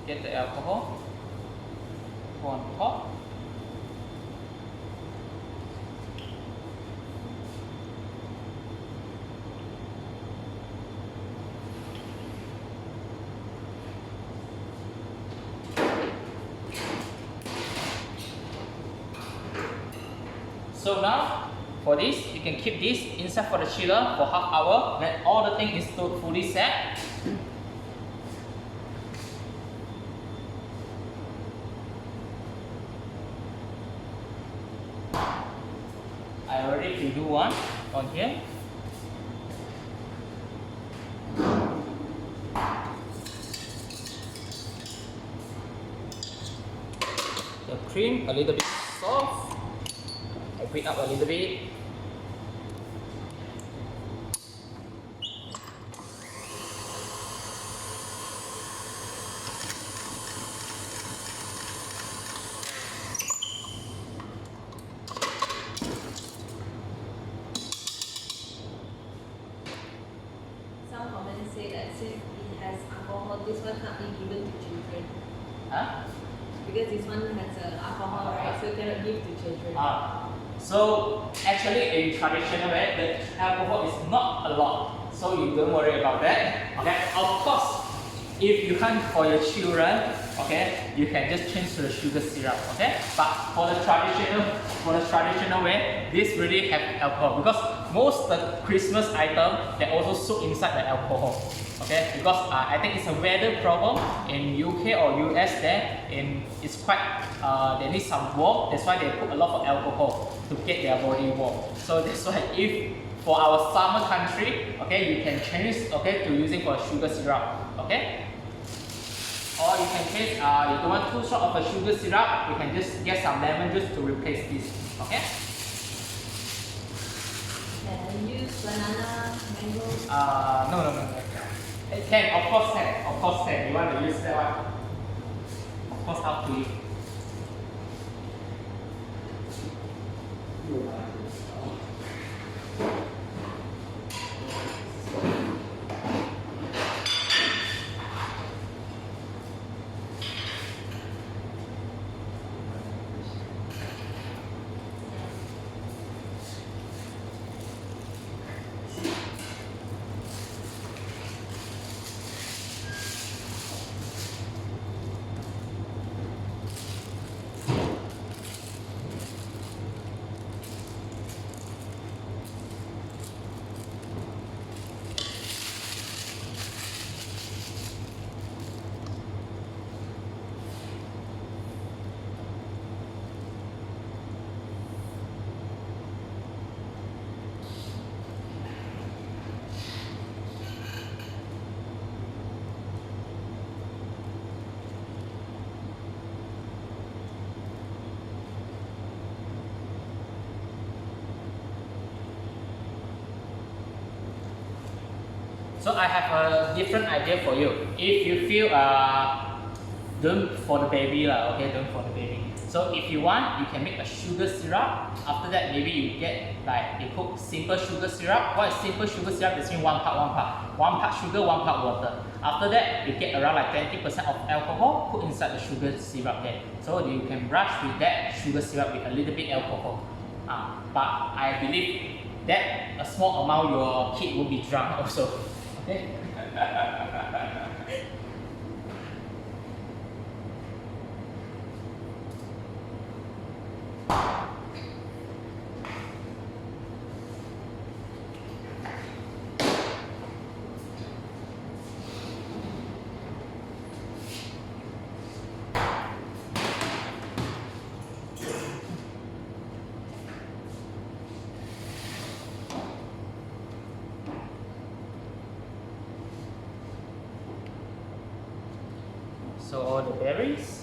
get the alcohol, pour on top. So now, for this, you can keep this inside for the chiller for half hour. Then all the thing is fully set. I already do one on here. The cream a little bit soft. I whip up a little bit. Some comments say that since it has alcohol, this one can't be given to children. Huh? Because this one has alcohol, right? So you cannot give to children. So actually in traditional way, the alcohol is not a lot. So you don't worry about that. Okay, of course, if you can't for your children, okay, you can just change to the sugar syrup. Okay, but for the traditional way, this really have alcohol because most the Christmas item they also soak inside the alcohol. Okay, because I think it's a weather problem in UK or US there, it's quite they need some warm. That's why they put a lot of alcohol to get their body warm. So that's why if for our summer country, okay, you can change okay to using for sugar syrup. Okay. Or you can change, you don't want too short of a sugar syrup, you can just get some lemon juice to replace this. Okay? And use banana, mango. No. It can, of course can. You want to use that one? Of course, up to you. So I have a different idea for you. If you feel don't for the baby lah, okay, don't for the baby. So if you want, you can make a sugar syrup. After that, maybe you get like you cook simple sugar syrup. What is simple sugar syrup? It's in one part. One part sugar, one part water. After that, you get around like 20% of alcohol put inside the sugar syrup there. So you can brush with that sugar syrup with a little bit alcohol. But I believe that a small amount your kid will be drunk also. Okay. So all the berries.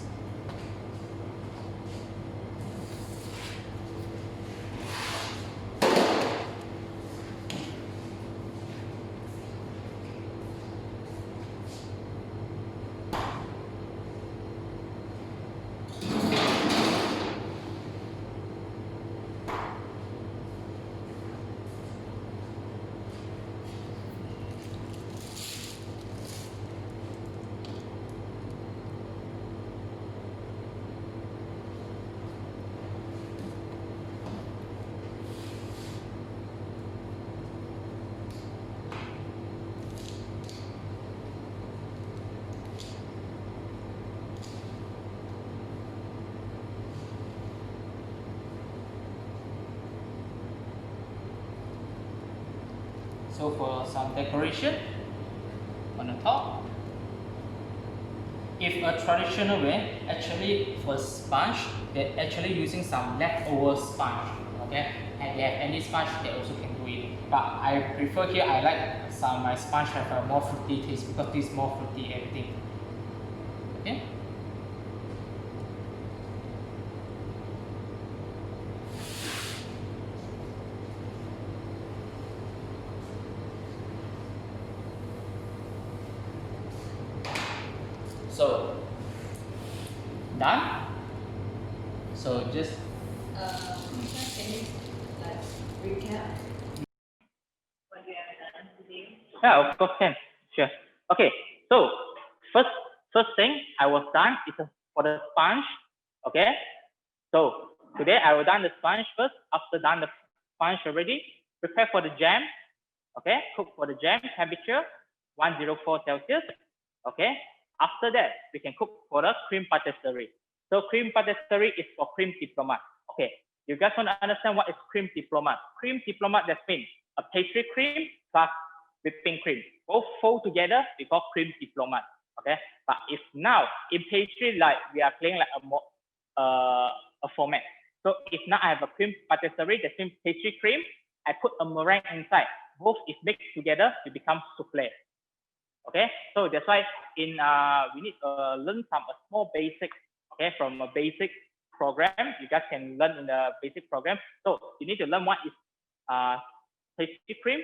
So for some decoration on the top, if a traditional way, actually for sponge, they're actually using some leftover sponge, okay? And they have any sponge, they also can do it. But I prefer here, I like some my sponge have a more fruity taste because this is more fruity everything. Okay? So done. So just Can you like recap what you have done today? Yeah, of course can. Sure. Okay. So first thing I was done is for the sponge. Okay. So today I will done the sponge first. After done the sponge already, prepare for the jam. Okay. Cook for the jam temperature 104 Celsius. Okay. After that, we can cook for the cream patisserie. So cream patisserie is for cream diplomat. Okay. You guys want to understand what is cream diplomat? Cream diplomat, that means a pastry cream plus whipping cream. Both fold together, we call cream diplomat. Okay. But if now in pastry, like we are playing like a format. So if now I have a cream patisserie, that means pastry cream, I put a meringue inside. Both is mixed together to become souffle. Okay, so that's why in we need to learn some small basics. Okay, from a basic program, you guys can learn in the basic program. So you need to learn what is pastry cream,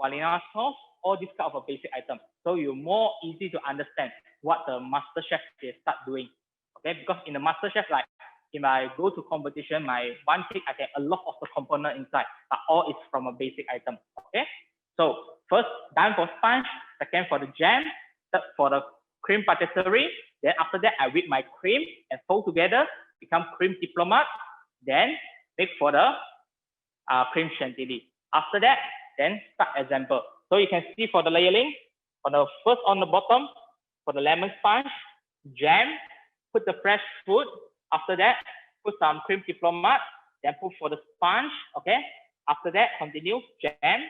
vanilla sauce, all this kind of a basic item. So you're more easy to understand what the master chef they start doing. Okay, because in the master chef, like if I go to competition, my one cake I get a lot of the component inside, but all is from a basic item. Okay, so first done for sponge, second for the jam, third for the cream patisserie. Then after that, I whip my cream and fold together, become cream diplomat. Then make for the cream chantilly. After that, then start example. So you can see for the layering, for the first on the bottom, for the lemon sponge, jam, put the fresh fruit. After that, put some cream diplomat, then put for the sponge. Okay. After that, continue jam,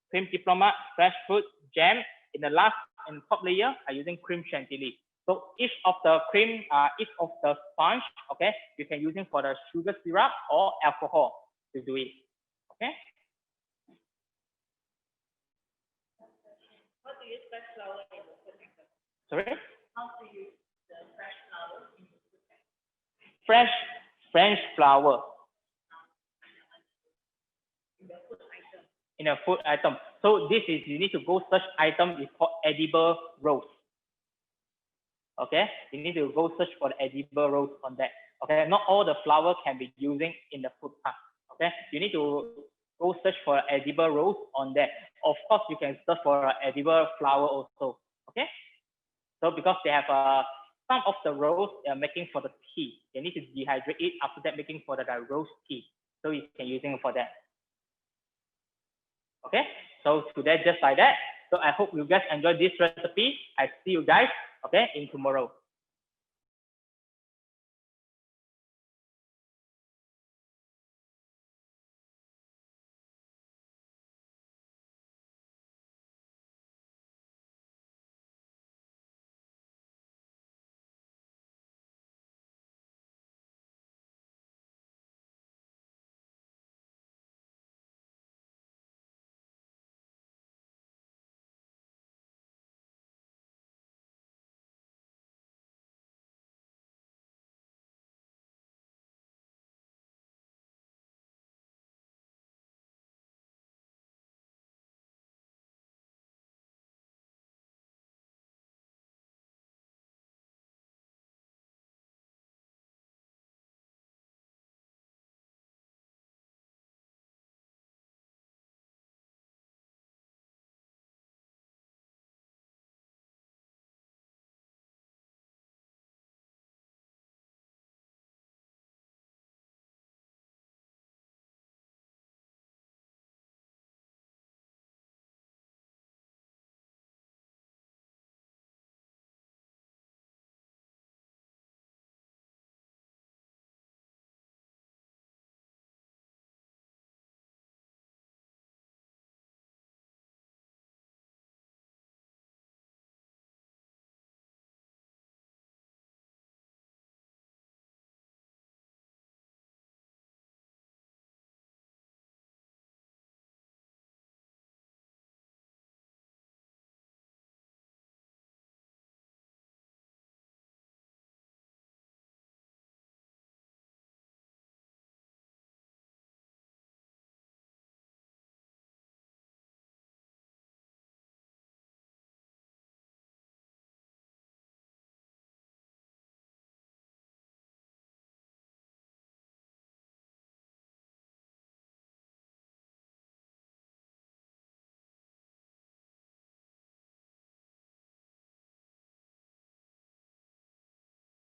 cream diplomat, fresh fruit, jam. In the last and top layer, are using cream chantilly. So each of the cream, each of the sponge, okay, you can use it for the sugar syrup or alcohol to do it. Okay. How to use fresh flour in the food item? Sorry. How to use the fresh flour in the food item? Fresh French flour In the food item. in a food item. So this is, you need to go search item is called edible rose. Okay, you need to go search for the edible rose on that. Okay, not all the flour can be using in the food part. Okay, you need to go search for edible rose on that. Of course, you can search for edible flour also. Okay, so because they have some of the rose they are making for the tea, they need to dehydrate it. After that, making for the rose tea. So you can using it for that. Okay, so today just like that. So I hope you guys enjoy this recipe. I see you guys, okay, in tomorrow.